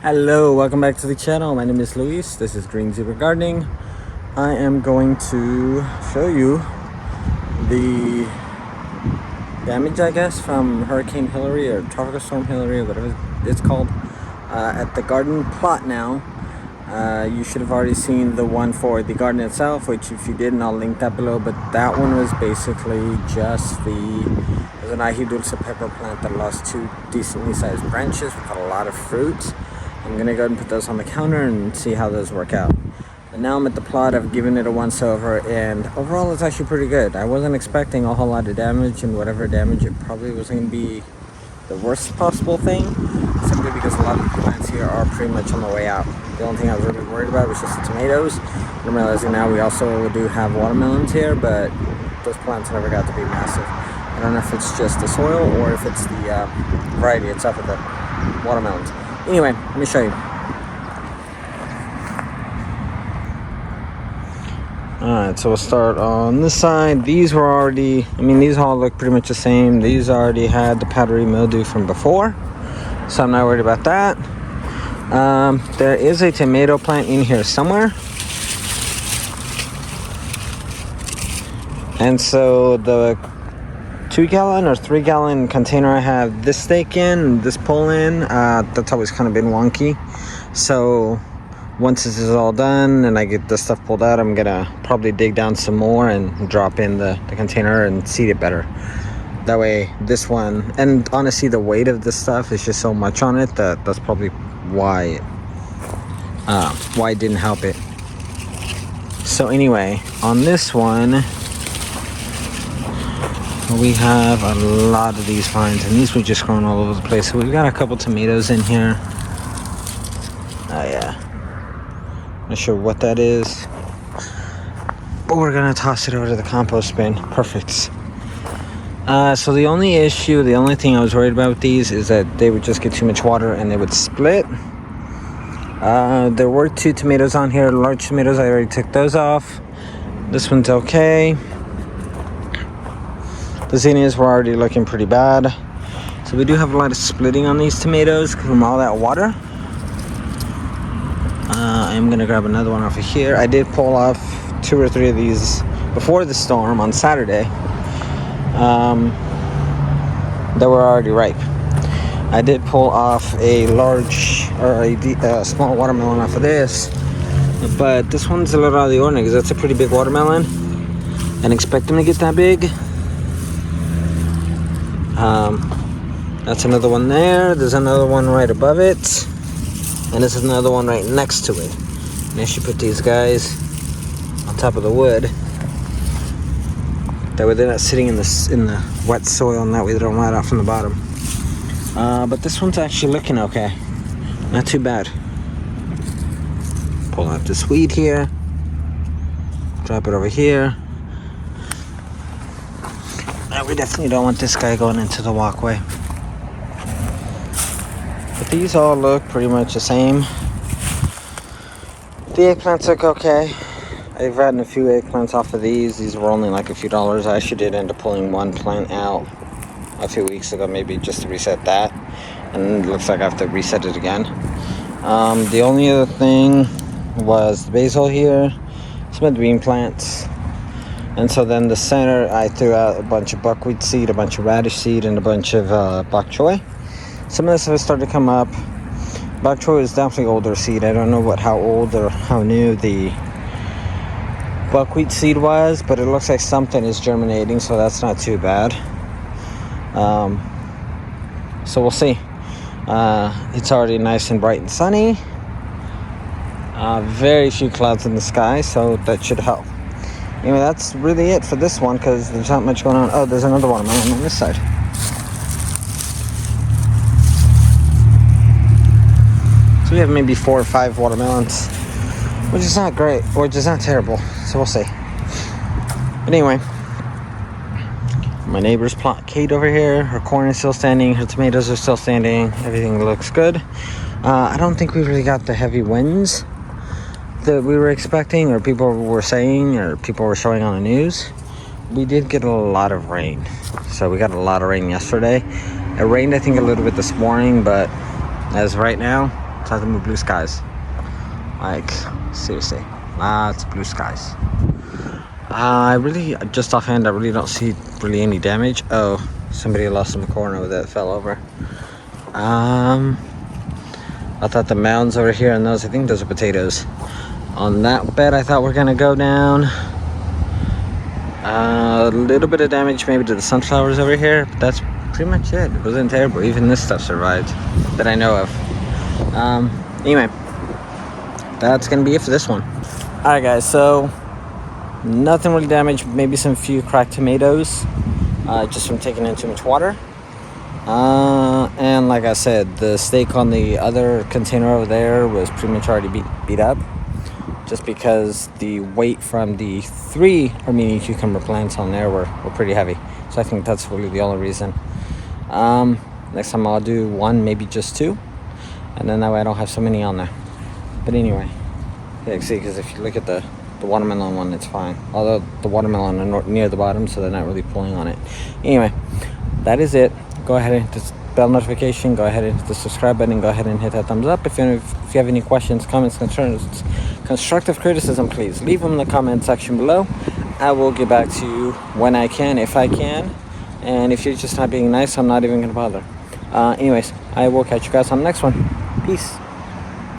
Hello, welcome back to the channel. My name is Luis. This is Green Zebra Gardening. I am going to show you the damage, I guess, from Hurricane Hilary or Tropical Storm Hilary or whatever it's called at the garden plot now. You should have already seen the one for the garden itself, which if you didn't, I'll link that below. But that one was basically just there's an ají dulce pepper plant that lost two decently sized branches with a lot of fruit. I'm gonna go ahead and put those on the counter and see how those work out. And now I'm at the plot. I've given it a once over, and overall it's actually pretty good. I wasn't expecting a whole lot of damage, and whatever damage, it probably wasn't gonna be the worst possible thing, simply because a lot of the plants here are pretty much on the way out. The only thing I was really worried about was just the tomatoes. I'm realizing now we also do have watermelons here, but those plants never got to be massive. I don't know if it's just the soil or if it's the variety itself of the watermelons. Anyway, let me show you. Alright, so we'll start on this side. These were already, these all look pretty much the same. These already had the powdery mildew from before, so I'm not worried about that. There is a tomato plant in here somewhere. And so the 2-gallon or 3-gallon container I have this stake in, this pull in, that's always kind of been wonky. So once this is all done and I get the stuff pulled out, I'm gonna probably dig down some more and drop in the container and seed it better. That way this one, and honestly the weight of this stuff is just so much on it that's probably why it didn't help it. So anyway, on this one we have a lot of these vines, and these were just growing all over the place. So we've got a couple tomatoes in here. Oh yeah, not sure what that is, but we're gonna toss it over to the compost bin. Perfect. So the only thing I was worried about with these is that they would just get too much water and they would split. There were 2 tomatoes on here, large tomatoes. I already took those off. This one's okay. The zinnias were already looking pretty bad. So we do have a lot of splitting on these tomatoes from all that water. I'm gonna grab another one off of here. I did pull off 2 or 3 of these before the storm on Saturday. That were already ripe. I did pull off a large or a small watermelon off of this, but this one's a little out of the ordinary because that's a pretty big watermelon, and expect them to get that big. That's another one there. There's another one right above it, and this is another one right next to it. And I should put these guys on top of the wood. That way they're not sitting in the wet soil, and that way they don't rot off from the bottom. But this one's actually looking okay. Not too bad. Pull out this weed here. Drop it over here. We definitely don't want this guy going into the walkway. But these all look pretty much the same. The eggplants look okay. I've gotten a few eggplants off of these. These were only like a few dollars. I actually did end up pulling one plant out a few weeks ago, maybe just to reset that. And it looks like I have to reset it again. The only other thing was the basil here. Some of the bean plants. And so then the center, I threw out a bunch of buckwheat seed, a bunch of radish seed, and a bunch of bok choy. Some of this has started to come up. Bok choy is definitely older seed. I don't know how old or how new the buckwheat seed was, but it looks like something is germinating, so that's not too bad. So we'll see. It's already nice and bright and sunny. Very few clouds in the sky, so that should help. Anyway, that's really it for this one because there's not much going on. Oh, there's another watermelon on this side. So we have maybe 4 or 5 watermelons, which is not great, which is not terrible. So we'll see. But anyway, my neighbor's plot, Kate, over here. Her corn is still standing. Her tomatoes are still standing. Everything looks good. I don't think we really got the heavy winds that we were expecting, or people were saying, or people were showing on the news. We did get a lot of rain. So we got a lot of rain yesterday. It rained, I think, a little bit this morning, but as of right now, Lots of blue skies. Like, seriously, lots of blue skies. Just offhand, I really don't see really any damage. Oh, somebody lost some corn over there that fell over. I thought the mounds over here and those, I think those are potatoes. On that bed, I thought we're gonna go down. A little bit of damage maybe to the sunflowers over here, but that's pretty much it. It wasn't terrible. Even this stuff survived that I know of. Anyway, that's gonna be it for this one. Alright guys, so nothing really damaged, maybe some few cracked tomatoes, just from taking in too much water. And like I said, the steak on the other container over there was pretty much already beat up, just because the weight from the 3 Armenian cucumber plants on there were pretty heavy. So I think that's really the only reason. Next time I'll do 1, maybe just 2, and then that way I don't have so many on there. But anyway, yeah, see, because if you look at the watermelon one, it's fine. Although the watermelon are near the bottom, so they're not really pulling on it. Anyway, that is it. Go ahead and hit the bell notification. Go ahead and hit the subscribe button. Go ahead and hit that thumbs up. If you have any questions, comments, concerns, constructive criticism, please leave them in the comment section below. I will get back to you when I can, if I can. And if you're just not being nice, I'm not even going to bother. Anyways, I will catch you guys on the next one. Peace.